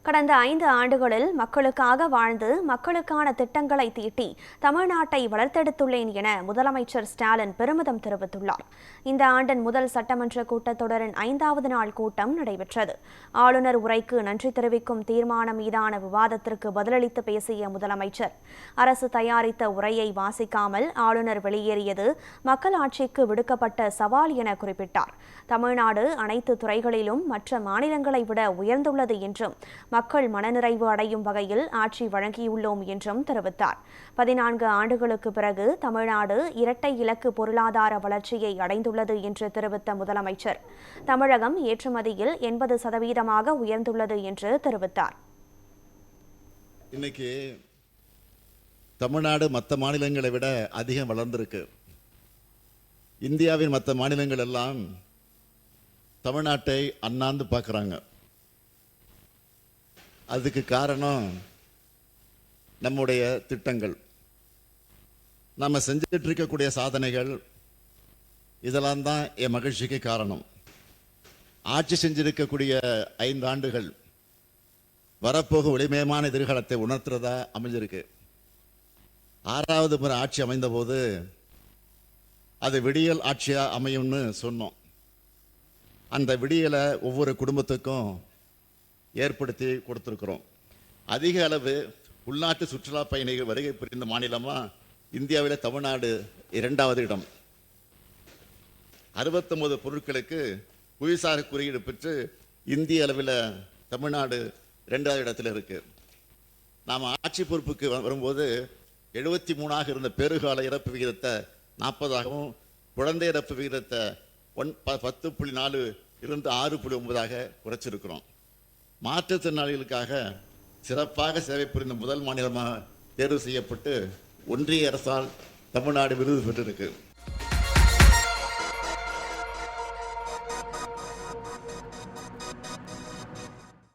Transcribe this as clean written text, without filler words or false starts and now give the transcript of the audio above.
கடந்த 5 ஆண்டுகளில் மக்களுக்காக வாழ்ந்து மக்களுக்கான திட்டங்களை தீட்டி தமிழ்நாட்டை வளர்த்தெடுத்துள்ளேன் என முதலமைச்சர் ஸ்டாலின் பெருமிதம் தெரிவித்துள்ளார். இந்த ஆண்டின் முதல் சட்டமன்ற கூட்டத்தொடரின் 5வது நாள் கூட்டம் நடைபெற்றது. ஆளுநர் உரைக்கு நன்றி தெரிவிக்கும் தீர்மானம் மீதான விவாதத்திற்கு பதிலளித்து பேசிய முதலமைச்சர், அரசு தயாரித்த உரையை வாசிக்காமல் ஆளுநர் வெளியேறியது மக்களாட்சிக்கு விடுக்கப்பட்ட சவால் என குறிப்பிட்டார். தமிழ்நாடு அனைத்து துறைகளிலும் மற்ற மாநிலங்களை விட உயர்ந்துள்ளது என்றும் மக்கள் மனநிறைவு அடையும் வகையில் ஆட்சி வழங்கியுள்ளோம் என்றும் தெரிவித்தார். 14 ஆண்டுகளுக்கு பிறகு தமிழ்நாடு இரட்டை இலக்கு பொருளாதார வளர்ச்சியை அடைந்துள்ளது என்று தெரிவித்த முதலமைச்சர், தமிழகம் ஏற்றுமதியில் 80% உயர்ந்துள்ளது என்று தெரிவித்தார். இன்னைக்கு தமிழ்நாடு மற்ற மாநிலங்களை விட அதிகம் வளர்ந்திருக்கு. இந்தியாவின் மற்ற மாநிலங்கள் எல்லாம் தமிழ்நாட்டை அண்ணாந்து பார்க்குறாங்க. அதுக்கு காரணம் நம்முடைய திட்டங்கள், நம்ம செஞ்சுட்டு இருக்கக்கூடிய சாதனைகள், இதெல்லாம் தான் என் மகிழ்ச்சிக்கு காரணம். ஆட்சி செஞ்சிருக்கக்கூடிய 5 ஆண்டுகள் வரப்போக ஒளிமயமான எதிர்காலத்தை உணர்த்துறதா அமைஞ்சிருக்கு. 6வது முறை ஆட்சி அமைந்த போது அது விடியல் ஆட்சியா அமையும்னு சொன்னோம். அந்த விடியலை ஒவ்வொரு குடும்பத்துக்கும் ஏற்படுத்தி கொடுத்துருக்குறோம். அதிக அளவு உள்நாட்டு சுற்றுலா பயணிகள் வருகை புரிந்த மாநிலமா இந்தியாவில் தமிழ்நாடு 2வது இடம். 69 பொருட்களுக்கு புவிசார் குறியீடு பெற்று இந்திய அளவில் தமிழ்நாடு 2வது இடத்துல இருக்கு. நாம் ஆட்சி பொறுப்புக்கு வரும்போது 73ஆக இருந்த பெருகால இறப்பு விகிதத்தை 40ஆகவும், குழந்தை இறப்பு விகிதத்தை 10.4 இருந்து 6.9ஆக குறைச்சிருக்கிறோம். மாற்றுத்திறனாளிகளுக்காக சிறப்பாக சேவை புரிந்த முதல் மாநிலமாக தேர்வு செய்யப்பட்டு ஒன்றிய அரசால் தமிழ்நாடு விருது பெற்றிருக்கு.